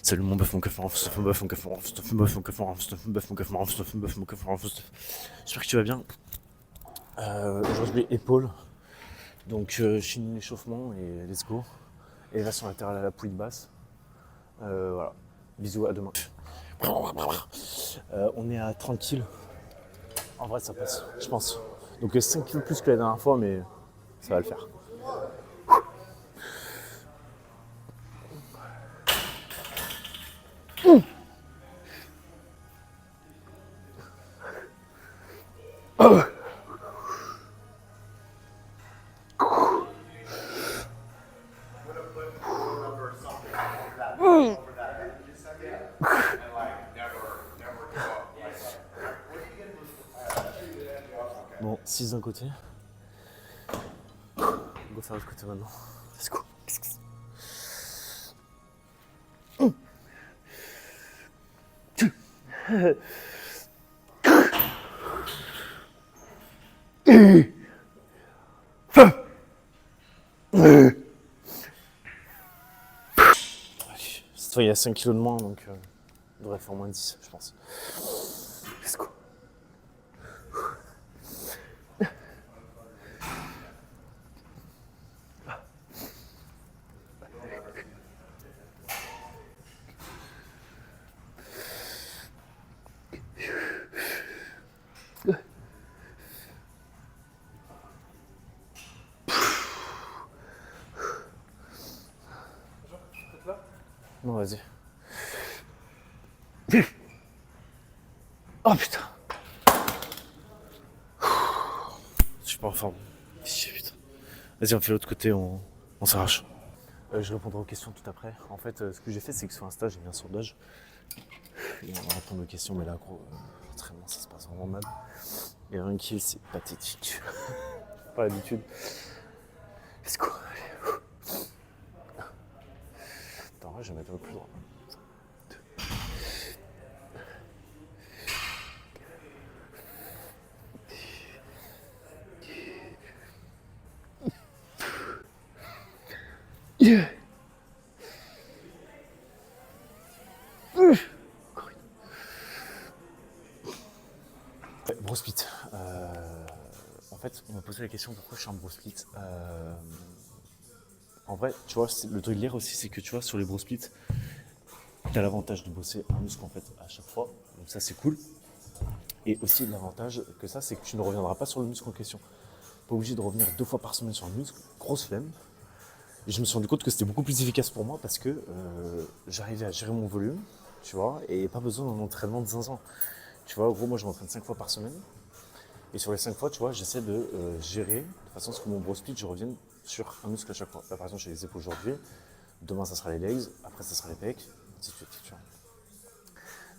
Salut mon bœuf, mon café en stuff, mon bœuf, mon café en stuff, mon bœuf, mon café en stuff, mon bœuf, mon café en stuff, mon bœuf, mon café en stuff. J'espère que tu vas bien. Aujourd'hui, épaule. Donc, je finis l'échauffement et let's go. Élévation latérale à la poulie basse. Voilà. Bisous, à demain. On est à 30 kills. En vrai, ça passe, je pense. Donc, 5 kills plus que la dernière fois, mais ça va le faire. Bon, 6 d'un côté. On va faire l'autre côté maintenant. Let's go. Cette fois, il y a 5 kilos de moins, donc il devrait faire moins 10, je pense. Let's go. Non, vas-y. Oh putain. Je suis pas en forme. Putain. Vas-y, on fait l'autre côté, on s'arrache. Je répondrai aux questions tout après. En fait, ce que j'ai fait, c'est que sur Insta, j'ai mis un sondage. Et on va répondre aux questions, mais là, gros, l'entraînement, ça se passe vraiment mal. Et un kill, c'est pathétique. Pas l'habitude. Let's go. Attends, ouais, je vais mettre un peu plus droit. Yeah. Bro split. En fait, on m'a posé la question pourquoi je suis en bro split. En vrai, tu vois, le truc de lire aussi, c'est que tu vois, sur les bro splits, tu as l'avantage de bosser un muscle en fait à chaque fois. Donc ça, c'est cool. Et aussi, l'avantage que ça, c'est que tu ne reviendras pas sur le muscle en question. Pas obligé de revenir 2 fois par semaine sur le muscle. Grosse flemme. Et je me suis rendu compte que c'était beaucoup plus efficace pour moi parce que j'arrivais à gérer mon volume, tu vois, et pas besoin d'un entraînement de 500. Tu vois, en gros, moi, je m'entraîne 5 fois par semaine. Et sur les 5 fois, tu vois, j'essaie de gérer de façon à ce que mon bro split, je revienne sur un muscle à chaque fois. Là, par exemple, j'ai les épaules aujourd'hui. Demain, ça sera les legs. Après, ça sera les pecs. Ainsi de suite, tu vois.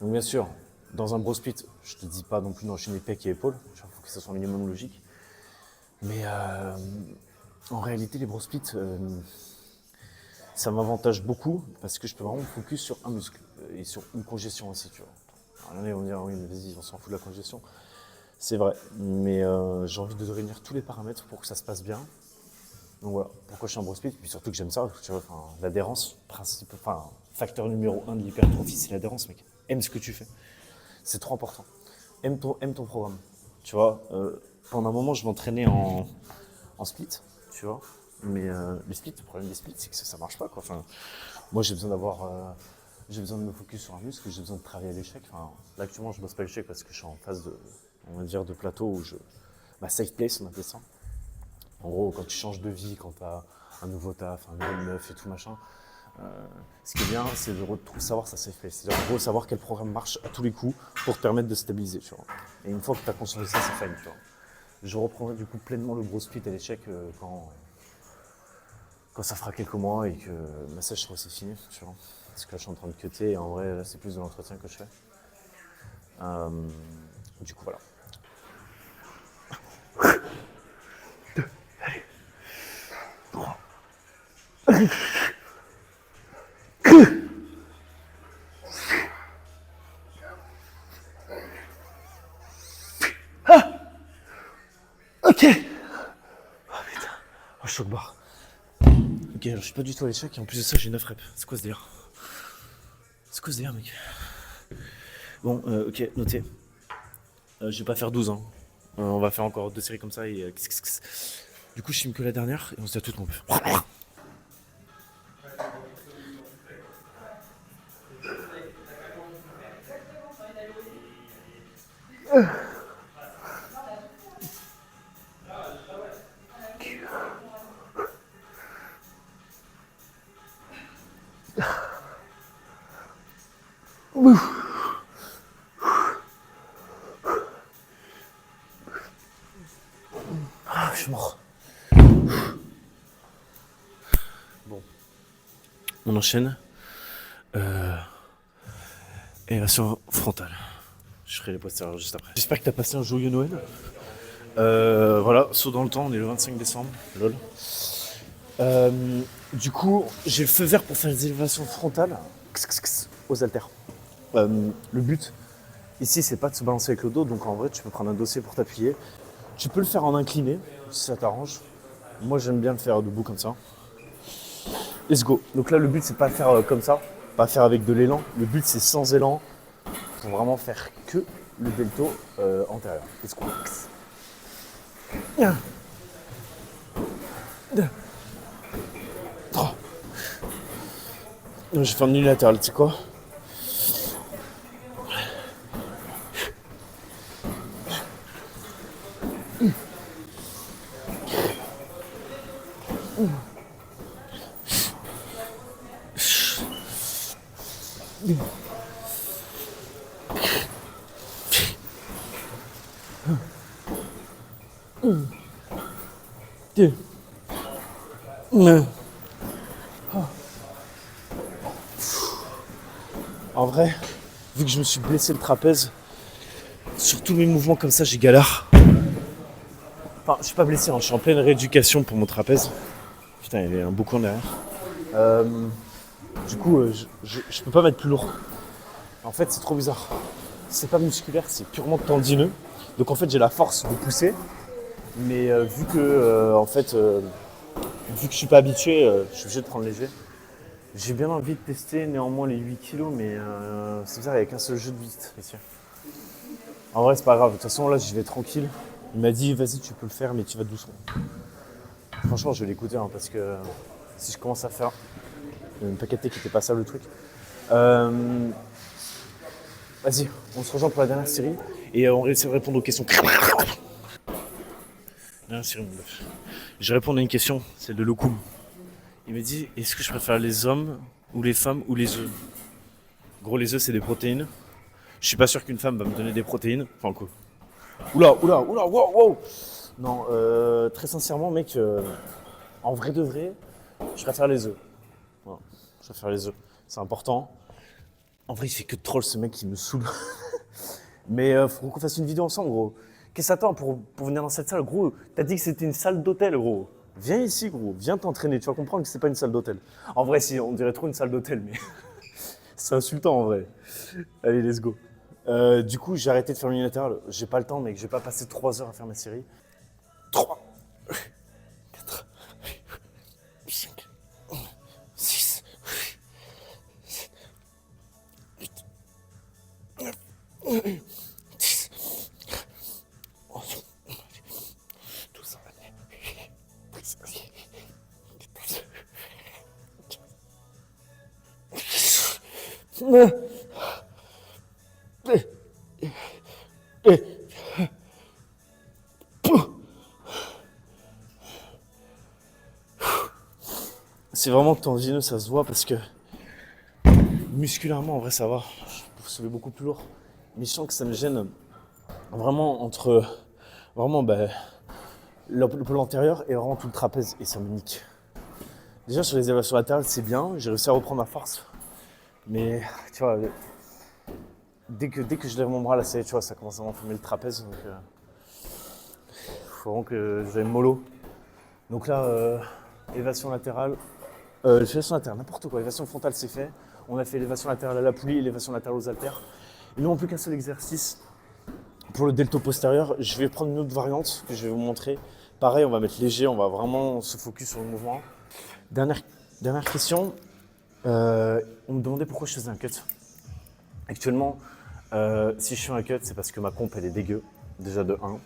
Donc, bien sûr, dans un bro split, je te dis pas non plus d'enchaîner pecs et épaules. Il faut que ça soit un minimum logique. Mais en réalité, les bro splits, ça m'avantage beaucoup parce que je peux vraiment me focus sur un muscle et sur une congestion aussi, tu vois. Alors, là, on va dire, oui, mais vas-y, on s'en fout de la congestion. C'est vrai, mais j'ai envie de réunir tous les paramètres pour que ça se passe bien. Donc voilà, pourquoi je suis en bro split, puis surtout que j'aime ça, tu vois, l'adhérence, facteur numéro 1 de l'hypertrophie, c'est l'adhérence, mec. Aime ce que tu fais, c'est trop important. Aime ton programme, tu vois. Pendant un moment, je m'entraînais en split, tu vois, mais les splits, le problème des splits, c'est que ça marche pas, quoi. Enfin, moi, j'ai besoin j'ai besoin de me focus sur un muscle, j'ai besoin de travailler à l'échec. Enfin, là, actuellement, je bosse pas l'échec parce que je suis en phase de, on va dire, de plateau où ma safe place, on appelle ça. En gros, quand tu changes de vie, quand tu as un nouveau taf, un nouvel meuf et tout machin, ce qui est bien, c'est de savoir sa safe place. C'est-à-dire, en gros, savoir quel programme marche à tous les coups pour te permettre de stabiliser, tu vois. Et une fois que tu as conscience de ça, c'est fine, tu vois. Je reprendrai du coup pleinement le bro split à l'échec quand ça fera quelques mois et que ma sèche sera aussi finie, tu vois. Parce que là, je suis en train de cutter et en vrai, là, c'est plus de l'entretien que je fais. Du coup, voilà. Ok. Oh putain. Oh, choc barre. Ok, alors je suis pas du tout à l'échec et en plus de ça, j'ai 9 reps. C'est quoi ce délire? C'est quoi ce délire, mec? Bon, ok, noté. Je vais pas faire 12 ans. On va faire encore 2 séries comme ça et... Du coup, je filme que la dernière et on se dit à tout le monde. Ah, je suis mort. Bon. On enchaîne. Élévation frontale. Je ferai les postérieurs juste après. J'espère que t'as passé un joyeux Noël. Voilà, saut dans le temps, on est le 25 décembre. Lol. Du coup, j'ai le feu vert pour faire les élévations frontales aux haltères. Le but, ici, c'est pas de se balancer avec le dos, donc en vrai, tu peux prendre un dossier pour t'appuyer. Tu peux le faire en incliné, si ça t'arrange. Moi, j'aime bien le faire debout comme ça. Let's go. Donc là, le but, c'est pas faire comme ça, pas faire avec de l'élan. Le but, c'est sans élan. Faut vraiment faire que le delto antérieur. Let's go. 1, 2, 3. Je vais faire un unilatéral, tu sais quoi? Deux. En vrai, vu que je me suis blessé le trapèze, sur tous mes mouvements comme ça, j'ai galère. Enfin, je suis pas blessé, hein, je suis en pleine rééducation pour mon trapèze. Putain, il y avait un boucan derrière. Du coup, je peux pas mettre plus lourd. En fait, c'est trop bizarre. C'est pas musculaire, c'est purement tendineux. Donc en fait, j'ai la force de pousser. Mais vu que je suis pas habitué, je suis obligé de prendre léger. J'ai bien envie de tester néanmoins les 8 kilos, mais c'est bizarre, il n'y a qu'un seul jeu de vite ici. En vrai, c'est pas grave. De toute façon, là, j'y vais tranquille. Il m'a dit, vas-y, tu peux le faire, mais tu vas doucement. Franchement, je vais l'écouter, hein, parce que si je commence à faire une paquetée qui était pas ça le truc. Vas-y, on se rejoint pour la dernière série et on essaie de répondre aux questions. Dernière série, mon bœuf. Je vais répondre à une question, celle de Lokoum. Il m'a dit, est-ce que je préfère les hommes ou les femmes ou les œufs? Gros, les œufs, c'est des protéines. Je suis pas sûr qu'une femme va me donner des protéines. Enfin, quoi. Oula, wow, wow. Non, très sincèrement, mec, en vrai de vrai, je préfère les œufs. Voilà, je préfère les œufs. C'est important. En vrai, il fait que de troll, ce mec qui me saoule. Mais faut qu'on fasse une vidéo ensemble, gros. Qu'est-ce que t'attends pour venir dans cette salle, gros? T'as dit que c'était une salle d'hôtel, gros. Viens ici, gros. Viens t'entraîner. Tu vas comprendre que c'est pas une salle d'hôtel. En vrai, si, on dirait trop une salle d'hôtel, mais c'est insultant en vrai. Allez, let's go. Du coup, j'ai arrêté de faire l'unilatéral. J'ai pas le temps, mec. Je vais pas passer 3 heures à faire ma série. 3, 4, 5, 6, 7, 8, 9, 10, 11, 12, 13, 14, 15. C'est vraiment tendineux, ça se voit parce que musculairement en vrai ça va. Je peux soulever beaucoup plus lourd. Mais je sens que ça me gêne vraiment entre le pôle antérieur et vraiment tout le trapèze et ça me nique. Déjà sur les élévations latérales c'est bien, j'ai réussi à reprendre ma force. Mais tu vois, dès que je lève mon bras là, tu vois, ça commence à m'enflammer le trapèze. Donc faut vraiment que j'aille mollo. Donc là, élévation latérale. L'élévation latérale, n'importe quoi. L'élévation frontale, c'est fait. On a fait l'élévation latérale à la poulie, l'élévation latérale aux haltères. Il ne manque plus qu'un seul exercice. Pour le delto postérieur, je vais prendre une autre variante que je vais vous montrer. Pareil, on va mettre léger, on va vraiment se focus sur le mouvement. Dernière question. On me demandait pourquoi je faisais un cut. Actuellement, si je fais un cut, c'est parce que ma comp elle est dégueu, déjà de 1.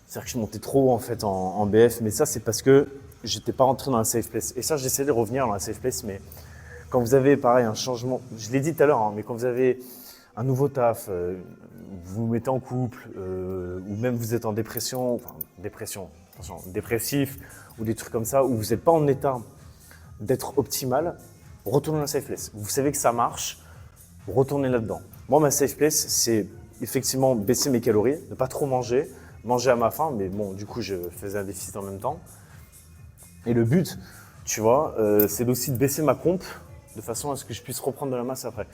C'est-à-dire que je montais trop en fait en BF, mais ça c'est parce que j'étais pas rentré dans la safe place. Et ça j'essaie de revenir dans la safe place, mais quand vous avez pareil un changement, je l'ai dit tout à l'heure, hein, mais quand vous avez un nouveau taf, vous vous mettez en couple, ou même vous êtes en dépression, enfin dépression, attention, dépressif, ou des trucs comme ça, où vous n'êtes pas en état d'être optimal, retournez dans la safe place. Vous savez que ça marche, retournez là-dedans. Moi, ma safe place, c'est effectivement baisser mes calories, ne pas trop manger, manger à ma faim, mais bon, du coup, je faisais un déficit en même temps. Et le but, tu vois, c'est aussi de baisser ma comp de façon à ce que je puisse reprendre de la masse après.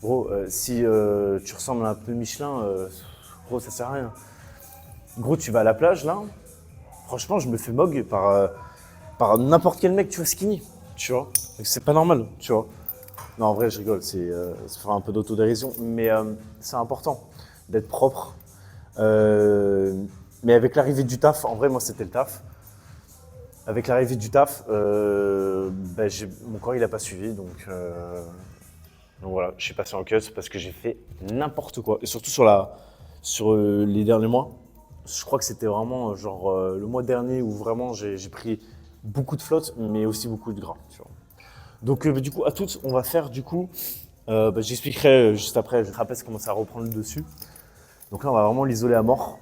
Gros, si tu ressembles à un peu Michelin, gros, ça sert à rien. Gros, tu vas à la plage, là, franchement, je me fais mog par n'importe quel mec, tu vois, skinny, tu vois. Donc, c'est pas normal, tu vois. Non, en vrai, je rigole, ça fera un peu d'autodérision, mais c'est important d'être propre. Mais avec l'arrivée du taf, en vrai, moi, c'était le taf. Avec l'arrivée du taf, mon corps, il n'a pas suivi, donc voilà, je suis passé en cut parce que j'ai fait n'importe quoi. Et surtout sur les derniers mois, je crois que c'était vraiment le mois dernier où vraiment j'ai pris beaucoup de flotte, mais aussi beaucoup de gras, tu vois. Donc du coup, à toutes, on va faire du coup, j'expliquerai juste après, je rappelle comment ça reprend le dessus. Donc là, on va vraiment l'isoler à mort.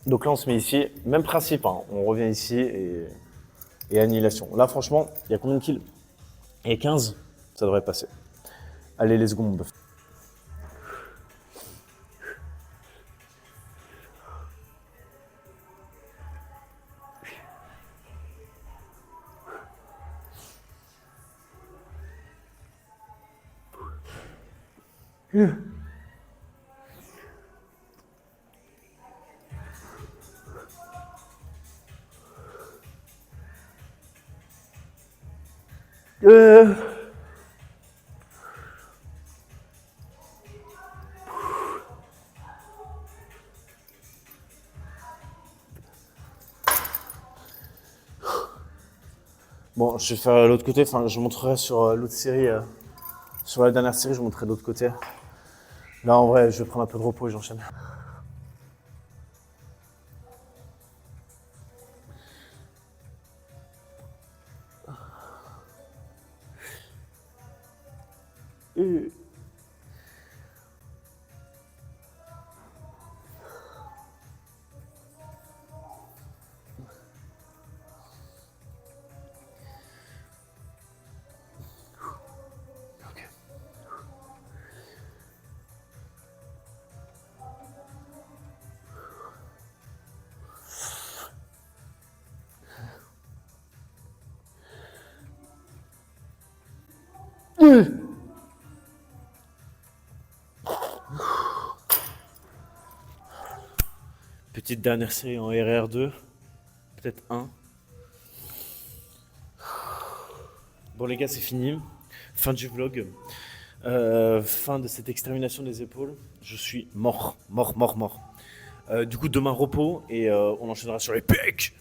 Donc là, on se met ici, même principe, hein, on revient ici et annihilation. Là, franchement, il y a combien de kills? Il y a 15, ça devrait passer. Allez, let's go, mon bœuf. Bon, je vais faire l'autre côté, enfin, je montrerai sur l'autre série, sur la dernière série, je montrerai l'autre côté. Là, en vrai, je vais prendre un peu de repos et j'enchaîne. Petite dernière série en RR2, peut-être 1. Bon les gars, c'est fini. Fin du vlog. Fin de cette extermination des épaules. Je suis mort. Du coup, demain repos et on enchaînera sur les pecs.